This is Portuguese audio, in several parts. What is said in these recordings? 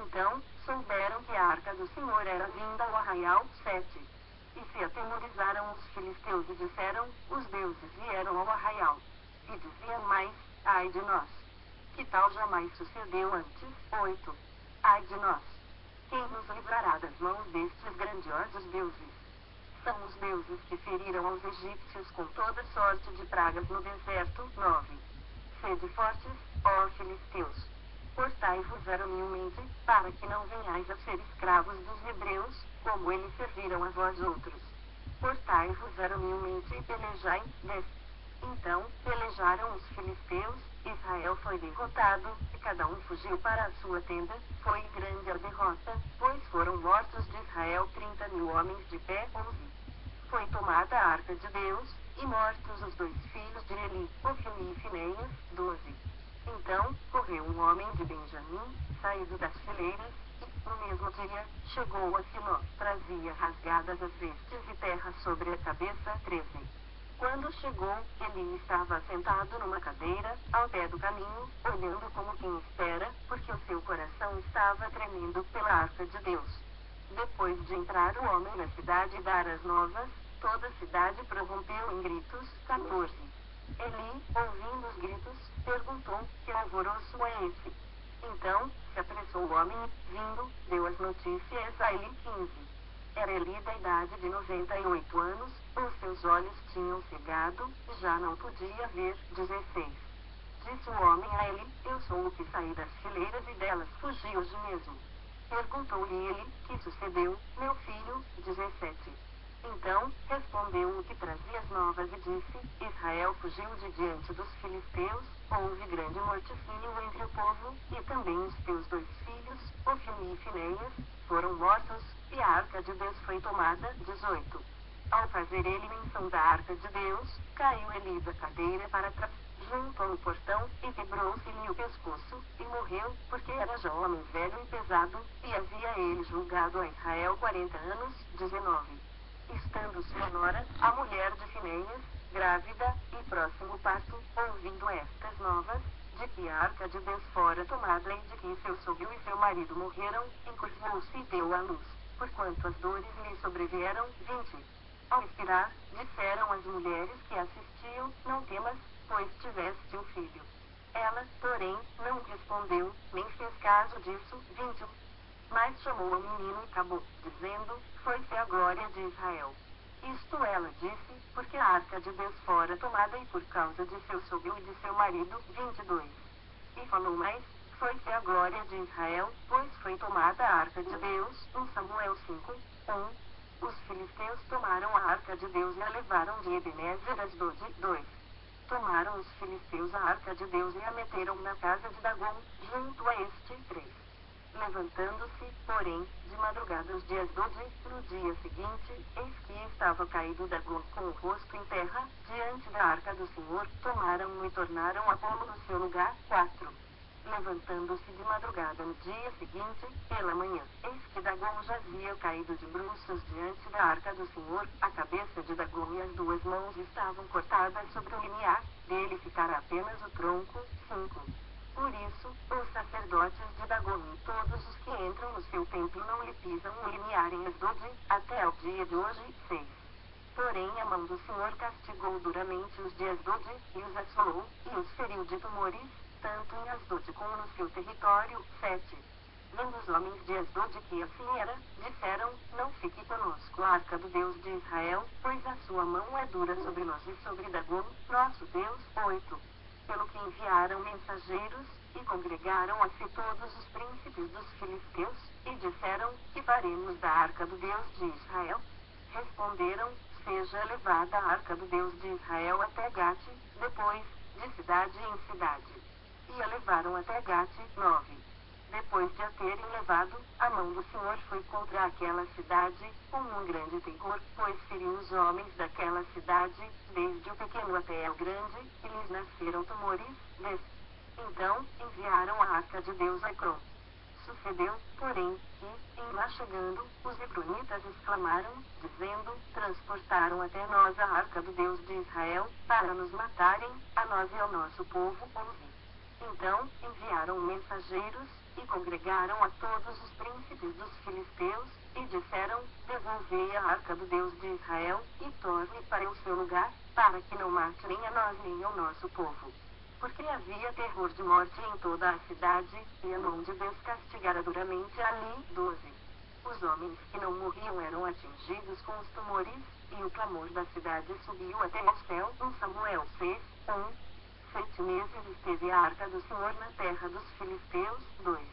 Então, souberam que a arca do Senhor era vinda ao arraial. 7. E se atemorizaram os filisteus e disseram, os deuses vieram ao arraial. E diziam mais, ai de nós! Que tal jamais sucedeu antes? 8. Ai de nós! Quem nos livrará das mãos destes grandiosos deuses? São os deuses que feriram aos egípcios com toda sorte de pragas no deserto. 9. Sede fortes, ó filisteus! Portai-vos humilmente, para que não venhais a ser escravos dos hebreus, como eles serviram a vós outros. Portai-vos humilmente e pelejai. 10. Então, pelejaram os filisteus, Israel foi derrotado, e cada um fugiu para a sua tenda. Foi grande a derrota, pois foram mortos de Israel 30.000 homens de pé. 11. Foi tomada a arca de Deus, e mortos os 2 filhos de Eli, Ofni e Finéias. 12. Então, correu um homem de Benjamim, saído das fileiras, e, no mesmo dia, chegou a Siló, trazia rasgadas as vestes e terra sobre a cabeça. 13. Quando chegou, Eli estava sentado numa cadeira, ao pé do caminho, olhando como quem espera, porque o seu coração estava tremendo pela arca de Deus. Depois de entrar o homem na cidade e dar as novas, toda a cidade prorrompeu em gritos. 14. Eli, ouvindo os gritos, perguntou, que alvoroço é esse? Então, se apressou o homem e, vindo, deu as notícias a Eli. 15. Era Eli da idade de 98 anos, os seus olhos tinham cegado, e já não podia ver. 16. Disse o homem a Eli, eu sou o que saí das fileiras e delas fugi hoje mesmo. Perguntou-lhe ele, que sucedeu, meu filho? 17. Então, respondeu o que trazia as novas e disse, Israel fugiu de diante dos filisteus, houve grande morticínio entre o povo, e também os teus 2 filhos, Ofni e Finéias, foram mortos, e a arca de Deus foi tomada. 18. Ao fazer ele menção da arca de Deus, caiu Eli da cadeira para trás, junto ao portão, e quebrou-se-lhe o pescoço, e morreu, porque era já homem velho e pesado, e havia ele julgado a Israel 40 anos. 19. Estando sua nora, a mulher de Finéias, grávida, e próximo ao parto, ouvindo estas novas, de que a arca de Deus fora tomada e de que seu sogro e seu marido morreram, encurvou-se e deu à luz, porquanto as dores lhe sobrevieram. 20. Ao expirar, disseram as mulheres que assistiam, não temas, pois tiveste um filho. Ela, porém, não respondeu, nem fez caso disso. 21. Mas chamou o menino e acabou, dizendo, foi-se a glória de Israel. Isto ela disse, porque a arca de Deus fora tomada e por causa de seu sogro e de seu marido. 22. E falou mais, foi-se a glória de Israel, pois foi tomada a arca de Deus. 1 Samuel 5, 1. Os filisteus tomaram a arca de Deus e a levaram de Ebenezer às 12. 2. Tomaram os filisteus a arca de Deus e a meteram na casa de Dagom, junto a este. 3. Levantando-se, porém, de madrugada os dias 12, no dia seguinte, eis que estava caído Dagom com o rosto em terra, diante da arca do Senhor, tomaram-no e tornaram a pô-lo no seu lugar. 4. Levantando-se de madrugada no dia seguinte, pela manhã, eis que Dagom jazia caído de bruços diante da arca do Senhor, a cabeça de Dagom e as 2 mãos estavam cortadas sobre o limiar, dele ficara apenas o tronco. 5. Por isso, os sacerdotes de Dagom e todos os que entram no seu templo não lhe pisam o limiar em Asdod, até ao dia de hoje. 6. Porém a mão do Senhor castigou duramente os de Asdod, e os assolou, e os feriu de tumores, tanto em Asdod como no seu território. 7. Vendo os homens de Asdod que assim era, disseram, não fique conosco a arca do Deus de Israel, pois a sua mão é dura sobre nós e sobre Dagom, nosso Deus. 8. Pelo que enviaram mensageiros, e congregaram a si todos os príncipes dos filisteus, e disseram, que faremos da arca do Deus de Israel? Responderam, seja levada a arca do Deus de Israel até Gate, depois, de cidade em cidade. E a levaram até Gate. 9. Depois de a terem levado, a mão do Senhor foi contra aquela cidade, com um grande terror, pois feriu os homens daquela cidade, desde o pequeno até o grande, e lhes nasceram tumores. 10. Então, enviaram a arca de Deus a Ecrom. Sucedeu, porém, que, em lá chegando, os hebronitas exclamaram, dizendo, transportaram até nós a arca do Deus de Israel, para nos matarem, a nós e ao nosso povo. 11. Então, enviaram mensageiros, E congregaram a todos os príncipes dos filisteus, e disseram: devolvei a arca do Deus de Israel, e torne para o seu lugar, para que não mate nem a nós nem ao nosso povo. Porque havia terror de morte em toda a cidade, e a mão de Deus castigara duramente ali. 12. Os homens que não morriam eram atingidos com os tumores, e o clamor da cidade subiu até o céu. 1 Samuel 6, 1. 7 meses esteve a arca do Senhor na terra dos filisteus. 2.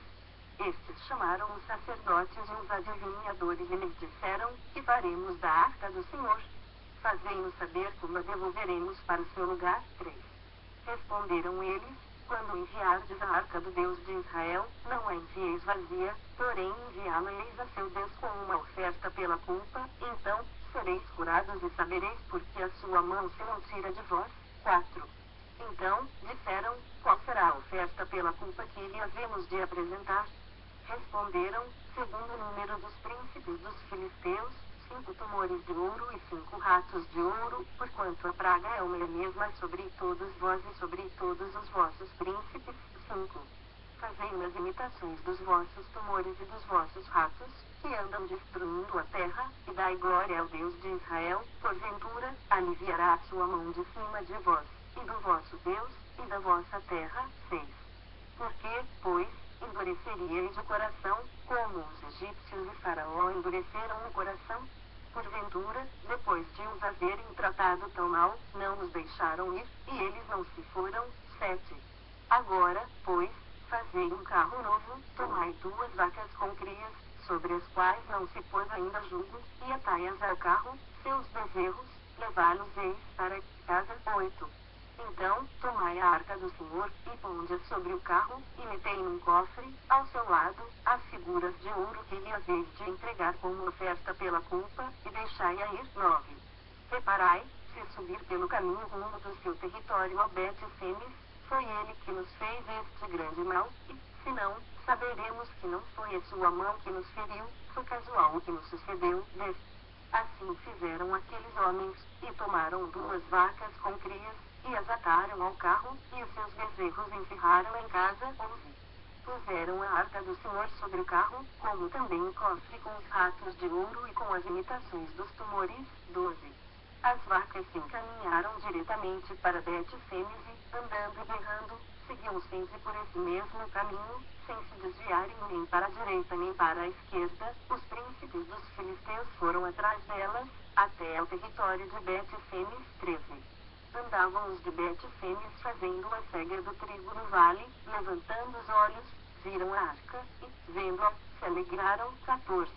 Estes chamaram os sacerdotes e os adivinhadores e lhes disseram: que faremos da arca do Senhor? Fazei-nos saber como a devolveremos para o seu lugar. 3. Responderam eles: quando enviardes a arca do Deus de Israel, não a envieis vazia, porém enviá-la-eis a seu Deus com uma oferta pela culpa, então sereis curados e sabereis porque a sua mão se não tira de vós. 4. Então, disseram: qual será a oferta pela culpa que lhe havemos de apresentar? Responderam: segundo o número dos príncipes dos filisteus, 5 tumores de ouro e 5 ratos de ouro, porquanto a praga é uma mesma sobre todos vós e sobre todos os vossos príncipes. 5. Fazei umas imitações dos vossos tumores e dos vossos ratos, que andam destruindo a terra, e dai glória ao Deus de Israel, porventura, aliviará a sua mão de cima de vós, e do vosso Deus, e da vossa terra. 6. Porque, pois, endureceríeis o coração, como os egípcios e Faraó endureceram o coração? Porventura, depois de os haverem tratado tão mal, não os deixaram ir, e eles não se foram. 7. Agora, pois, fazei um carro novo, tomai 2 vacas com crias, sobre as quais não se pôs ainda jugo, e atai-as ao carro, seus bezerros, levá-los-eis para casa. 8. Então, tomai a arca do Senhor, e ponde-a sobre o carro, e metei num cofre, ao seu lado, as figuras de ouro que lhe haveis de entregar como oferta pela culpa, e deixai-a ir. 9. Reparai, se subir pelo caminho rumo do seu território a Bet-Semes, foi ele que nos fez este grande mal, e, se não, saberemos que não foi a sua mão que nos feriu, foi casual o que nos sucedeu. 10. Assim fizeram aqueles homens, e tomaram 2 vacas com crias, e as ataram ao carro, e os seus bezerros encerraram em casa. 11. Puseram a arca do Senhor sobre o carro, como também o cofre com os ratos de ouro e com as imitações dos tumores. 12. As vacas se encaminharam diretamente para Bet-Semes e, andando e berrando, seguiam sempre por esse mesmo caminho, sem se desviarem nem para a direita nem para a esquerda. Os príncipes dos filisteus foram atrás delas, até ao território de Bet-Semes. 13. Andavam os de Bet-Semes fazendo a cega do trigo no vale, levantando os olhos, viram a arca, e, vendo-a, se alegraram. 14.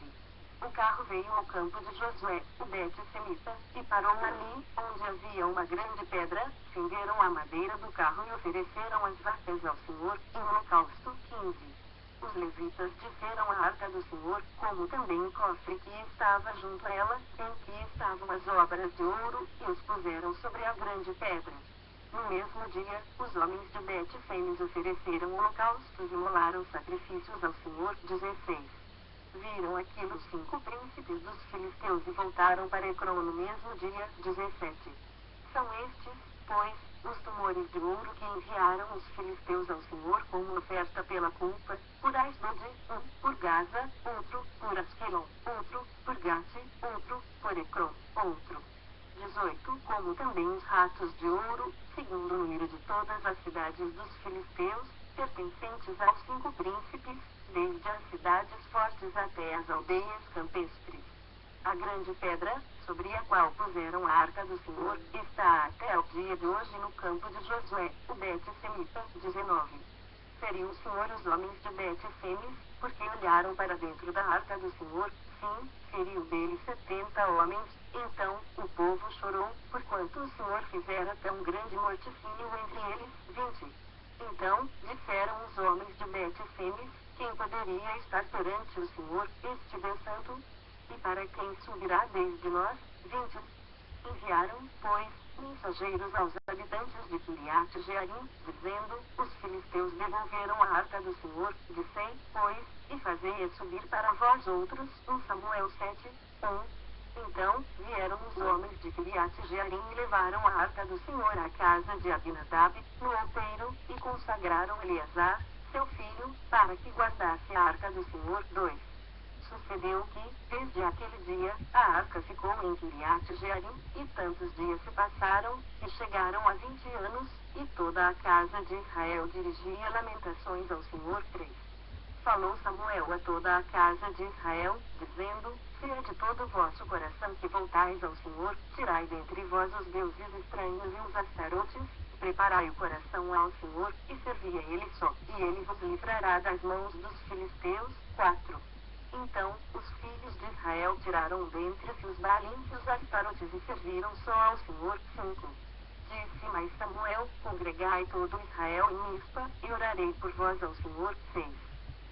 O carro veio ao campo de Josué, o Bet-Semita, e parou ali, onde havia uma grande pedra, fenderam a madeira do carro e ofereceram as vacas ao Senhor, em holocausto. 15. Os levitas disseram a arca do Senhor, como também o cofre que estava junto a ela, em que estavam as obras de ouro, e os puseram sobre a grande pedra. No mesmo dia, os homens de Bet-Semes ofereceram holocaustos e molaram sacrifícios ao Senhor. 16. Viram aquilo os 5 príncipes dos filisteus e voltaram para Ecrón no mesmo dia. 17. São estes, pois, os tumores de ouro que enviaram os filisteus ao Senhor como oferta pela culpa, por Asdod, um por Gaza, outro por Asquelon, outro por Gate, outro por Ecrón, outro. 18. Como também os ratos de ouro, segundo o número de todas as cidades dos filisteus, pertencentes aos 5 príncipes, desde as cidades fortes até as aldeias campestres. A grande pedra, sobre a qual puseram a arca do Senhor, está até o dia de hoje no campo de Josué, o Bet-Semita. 19. Feriu o Senhor os homens de Bet-Semes, porque olharam para dentro da arca do Senhor, sim, feriu deles 70 homens. Então, o povo chorou, porquanto o Senhor fizera tão grande morticínio entre eles. 20. Então, disseram os homens de Bet-Semes: quem poderia estar perante o Senhor, este Deus Santo? E para quem subirá desde nós? 20. Enviaram, pois, mensageiros aos habitantes de Kiriat-Jearim, dizendo: os filisteus devolveram a arca do Senhor. Dissei, pois, e fazei-a subir para vós outros. 1 Samuel 7, 1. Então, vieram os homens de Kiriat-Jearim e levaram a arca do Senhor à casa de Abinadab, no alteiro, e consagraram Eleazar, seu filho, para que guardasse a arca do Senhor. 2. Sucedeu que, desde aquele dia, a arca ficou em Kiriat-Jearim, e tantos dias se passaram, que chegaram a 20 anos, e toda a casa de Israel dirigia lamentações ao Senhor. 3. Falou Samuel a toda a casa de Israel, dizendo: Se é de todo o vosso coração que voltais ao Senhor, tirai dentre vós os deuses estranhos e os astarotes, preparai o coração ao Senhor, e servi a Ele só, e Ele vos livrará das mãos dos filisteus. 4. Então, os filhos de Israel tiraram dentre-se os Baalins e os astarotes e serviram só ao Senhor. 5. Disse mais Samuel: Congregai todo Israel em Mispa, e orarei por vós ao Senhor. 6.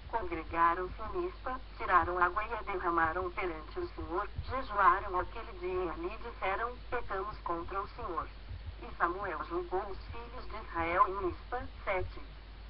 Congregaram-se em Mispa, tiraram água e a derramaram perante o Senhor, jejuaram aquele dia e ali disseram: Pecamos contra o Senhor. E Samuel julgou os filhos de Israel em Mispa. 7.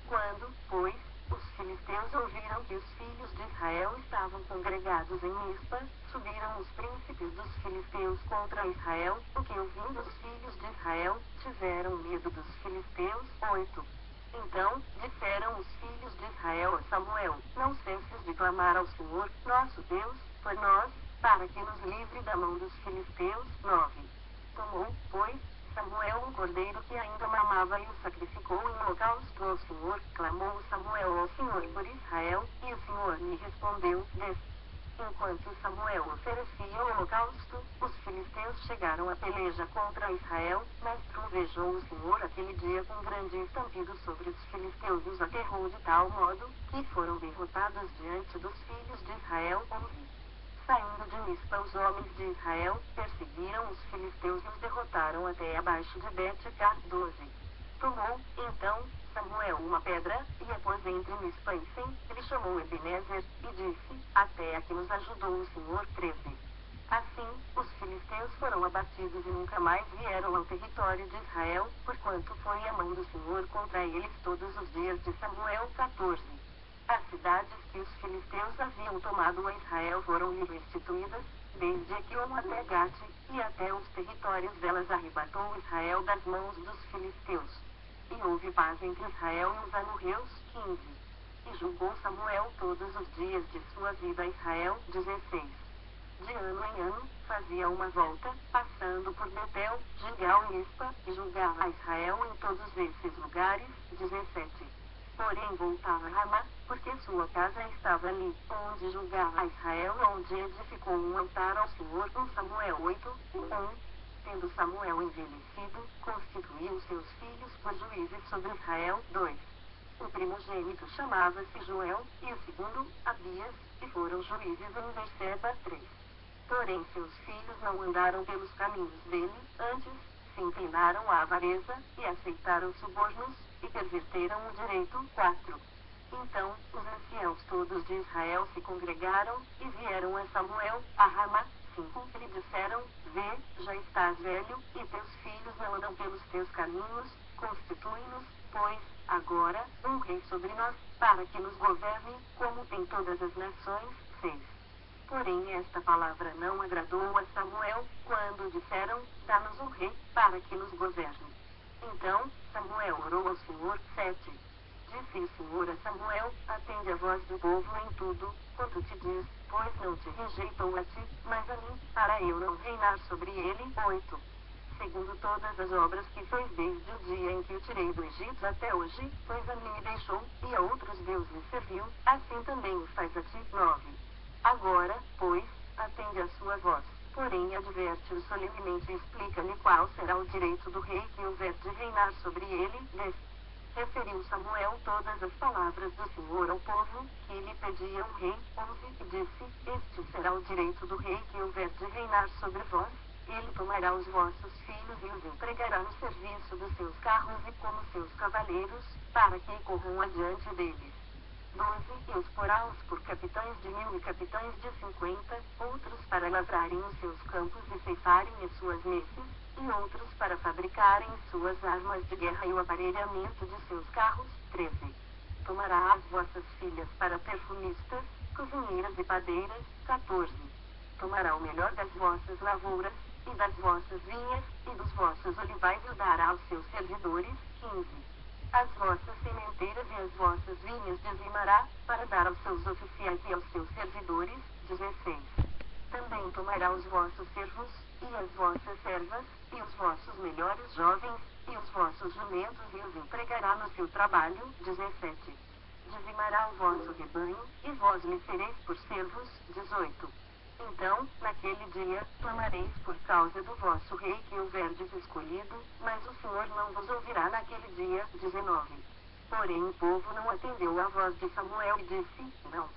Quando, pois, os filisteus ouviram que os filhos de Israel estavam congregados em Mispa, subiram os príncipes dos filisteus contra Israel, porque ouvindo os filhos de Israel, tiveram medo dos filisteus. 8. Então, disseram os filhos de Israel a Samuel: Não cesses de clamar ao Senhor, nosso Deus, por nós, para que nos livre da mão dos filisteus. 9. Tomou, pois, Samuel um cordeiro que ainda mamava e o sacrificou em holocausto ao Senhor. Clamou Samuel ao Senhor por Israel, e o Senhor lhe respondeu. 10. Enquanto Samuel oferecia o holocausto, os filisteus chegaram a peleja contra Israel, mas trovejou o Senhor aquele dia com grande estampido sobre os filisteus e os aterrou de tal modo, que foram derrotados diante dos filhos de Israel. 11. Saindo de Mispa, os homens de Israel perseguiram os filisteus e os derrotaram até abaixo de Bet-Car. 12. Tomou, então, Samuel uma pedra, e a pôs entre Mispa e Sem. Ele chamou Ebenezer, e disse: Até aqui nos ajudou o Senhor. 13. Assim, os filisteus foram abatidos e nunca mais vieram ao território de Israel, porquanto foi a mão do Senhor contra eles todos os dias de Samuel. 14. As cidades que os filisteus haviam tomado a Israel foram-lhe restituídas, desde Equion até Gate, e até os territórios delas arrebatou Israel das mãos dos filisteus. E houve paz entre Israel e os amorreus. 15. E julgou Samuel todos os dias de sua vida a Israel. 16. De ano em ano, fazia uma volta, passando por Betel, Gilgal e Mispa, e julgava a Israel em todos esses lugares. 17. Porém voltava a Ramá, porque sua casa estava ali, onde julgava a Israel, onde edificou um altar ao Senhor. 1 Samuel 8, 1. Tendo Samuel envelhecido, constituiu seus filhos por juízes sobre Israel. 2. O primogênito chamava-se Joel, e o segundo, Abias, e foram juízes em Berseba. 3. Porém seus filhos não andaram pelos caminhos dele, antes, se inclinaram à avareza, e aceitaram subornos, e perverteram o direito. 4. Então, os anciãos todos de Israel se congregaram, e vieram a Samuel, a Ramá. 5. E lhe disseram: Vê, já estás velho, e teus filhos não andam pelos teus caminhos, constitui-nos, pois, agora, um rei sobre nós, para que nos governe, como tem todas as nações. 6. Porém esta palavra não agradou a Samuel, quando disseram: Dá-nos um rei, para que nos governe. Então, Samuel orou ao Senhor. 7. Disse o Senhor a Samuel: Atende a voz do povo em tudo, quanto te diz, pois não te rejeitou a ti, mas a mim, para eu não reinar sobre ele. 8. Segundo todas as obras que fez desde o dia em que o tirei do Egito até hoje, pois a mim me deixou, e a outros deuses serviu, assim também o faz a ti. 9. Agora, pois, atende a sua voz, porém adverte-o solenemente e explica-lhe qual será o direito do rei que houver de reinar sobre ele. 10. Referiu Samuel todas as palavras do Senhor ao povo, que lhe pedia um rei. 11. E disse: Este será o direito do rei que houver de reinar sobre vós. Ele tomará os vossos filhos e os empregará no serviço dos seus carros e como seus cavaleiros, para que corram adiante deles. 12. E os porá-os por capitães de 1000 e capitães de 50, outros para lavrarem os seus campos e ceifarem as suas messes, e outros para fabricarem suas armas de guerra e o aparelhamento de seus carros. 13. Tomará as vossas filhas para perfumistas, cozinheiras e padeiras. 14. Tomará o melhor das vossas lavouras, e das vossas vinhas, e dos vossos olivais e o dará aos seus servidores. 15. as vossas sementeiras e as vossas vinhas dizimará, para dar aos seus oficiais e aos seus servidores. 16. Também tomará os vossos servos, e as vossas servas, e os vossos melhores jovens, e os vossos jumentos e os empregará no seu trabalho. 17. Dizimará o vosso rebanho, e vós lhe sereis por servos. 18. Então, naquele dia, clamareis por causa do vosso rei que houverdes escolhido, mas o Senhor não vos ouvirá naquele dia. 19. Porém o povo não atendeu à voz de Samuel e disse, não.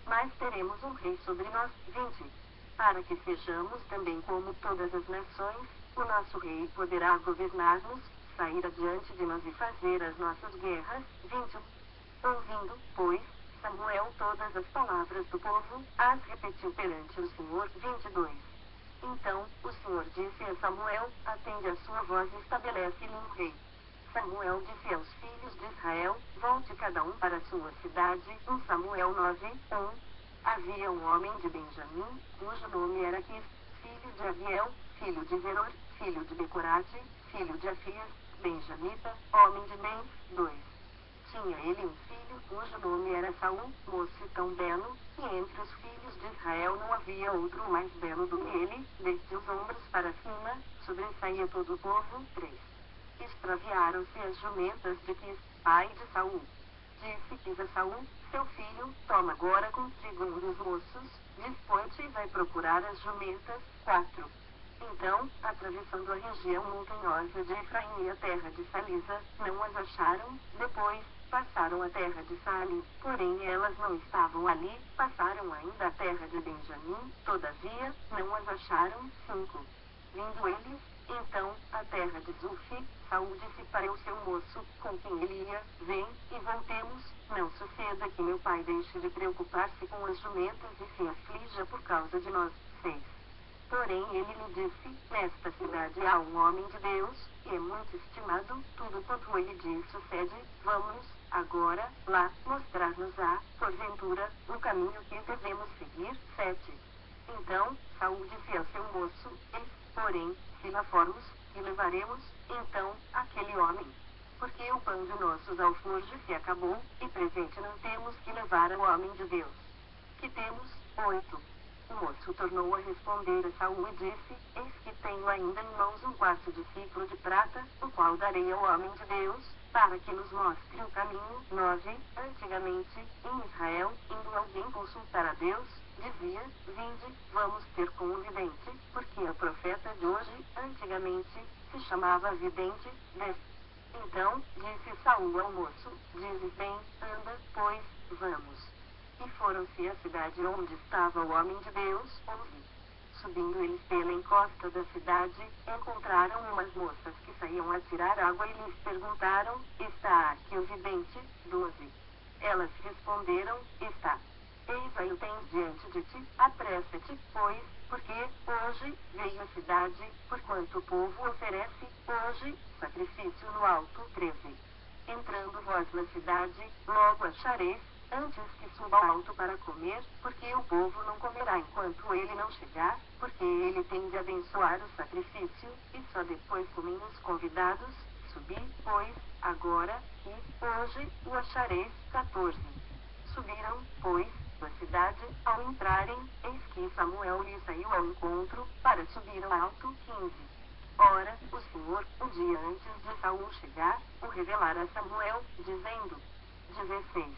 Mas teremos um rei sobre nós. 20. Para que sejamos também como todas as nações, o nosso rei poderá governar-nos, sair adiante de nós e fazer as nossas guerras. 21. Ouvindo, pois, Samuel todas as palavras do povo, as repetiu perante o Senhor. 22. Então, o Senhor disse a Samuel, atende a sua voz e estabelece-lhe um rei. Samuel disse aos filhos de Israel, volte cada um para a sua cidade. 1 Samuel 9, 1. Havia um homem de Benjamim, cujo nome era Quis, filho de Abiel, filho de Zeror, filho de Becorate, filho de Afias, benjamita, homem de Bens. 2. Tinha ele um filho, cujo nome era Saul, moço tão belo, e entre os filhos de Israel não havia outro mais belo do que ele, desde os ombros para cima, sobressaía todo o povo. 3. Extraviaram-se as jumentas de Quis, pai de Saul. Disse Quis a Saul, seu filho, toma agora contigo um dos moços, dispõe-te e vai procurar as jumentas. 4. Então, atravessando a região montanhosa de Efraim e a terra de Salisa, não as acharam. Depois, passaram a terra de Salim, porém elas não estavam ali. Passaram ainda a terra de Benjamim, todavia, não as acharam. 5. Vindo eles, então, a terra de Zufi, Saul disse para o seu moço, com quem ele ia, vem, e voltemos, não suceda que meu pai deixe de preocupar-se com as jumentas e se aflija por causa de nós. 6. Porém ele lhe disse, nesta cidade há um homem de Deus, e é muito estimado, tudo quanto ele diz sucede, vamos, agora, lá, mostrar-nos-á, porventura, o caminho que devemos seguir. 7. Então, Saul disse ao seu moço, eis, porém, se lá formos, e levaremos, então, aquele homem. Porque o pão de nossos alforjes se acabou, e presente não temos que levar ao homem de Deus. Que temos? 8. O moço tornou a responder a Saul e disse, eis que tenho ainda em mãos um quarto de ciclo de prata, o qual darei ao homem de Deus, para que nos mostre o caminho. 9. Antigamente, em Israel, indo alguém consultar a Deus, dizia, vinde, vamos ter com o vidente, porque a profeta de hoje, antigamente, se chamava vidente. 10. Então, disse Saul ao moço, dizes bem, anda, pois, vamos. E foram-se à cidade onde estava o homem de Deus. 11. Subindo eles pela encosta da cidade, encontraram umas moças que saíam a tirar água e lhes perguntaram, está aqui o vidente? 12. Elas responderam, está. Eis aí o tens diante de ti, apressa-te, pois, porque, hoje, veio a cidade, porquanto o povo oferece, hoje, sacrifício no alto. 13. Entrando vós na cidade, logo achareis, antes que suba ao alto para comer, porque o povo não comerá enquanto ele não chegar, porque ele tem de abençoar o sacrifício, e só depois comem os convidados. Subi, pois, agora, e, hoje, o achareis. 14. Subiram, pois, da cidade, ao entrarem, eis que Samuel lhe saiu ao encontro, para subir ao alto. 15. Ora, o Senhor, um dia antes de Saul chegar, o revelara a Samuel, dizendo, 16.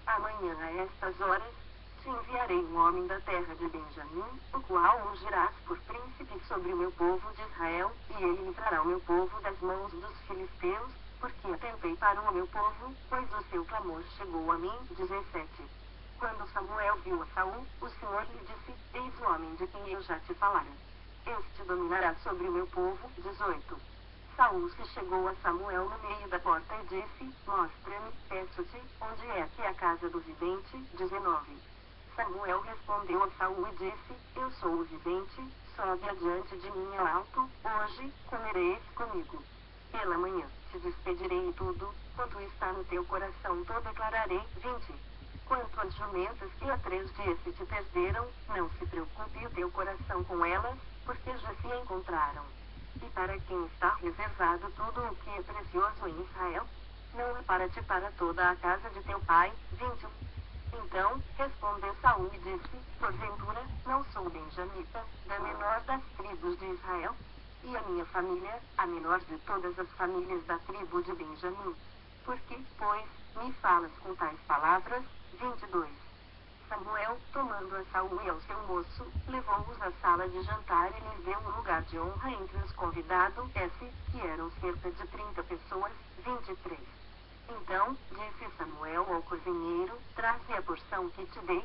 Amanhã a estas horas, te enviarei um homem da terra de Benjamim, o qual ungirás por príncipe sobre o meu povo de Israel, e ele livrará o meu povo das mãos dos filisteus, porque atentei para o meu povo, pois o seu clamor chegou a mim. 17. Quando Samuel viu a Saul, o Senhor lhe disse, eis o homem de quem eu já te falara. Este dominará sobre o meu povo. 18. Saul se chegou a Samuel no meio da porta e disse, mostra-me, peço-te, onde é que é a casa do vidente? 19. Samuel respondeu a Saul e disse, eu sou o vidente, sobe adiante de mim ao alto, hoje, comereis comigo. Pela manhã, te despedirei e tudo, quanto está no teu coração todo declararei. 20. Quanto às jumentas que há 3 dias se te perderam, não se preocupe o teu coração com elas, porque já se encontraram. E para quem está reservado tudo o que é precioso em Israel? não é para ti, para toda a casa de teu pai. 21. Então respondeu Saul e disse: porventura, não sou benjamita, da menor das tribos de Israel? E a minha família, a menor de todas as famílias da tribo de Benjamim? Por que, pois, me falas com tais palavras? 22. Samuel, tomando a Saul e ao seu moço, levou-os à sala de jantar e lhes deu um lugar de honra entre os convidados, que eram cerca de 30 pessoas. 23. Então disse Samuel ao cozinheiro: traze a porção que te dei.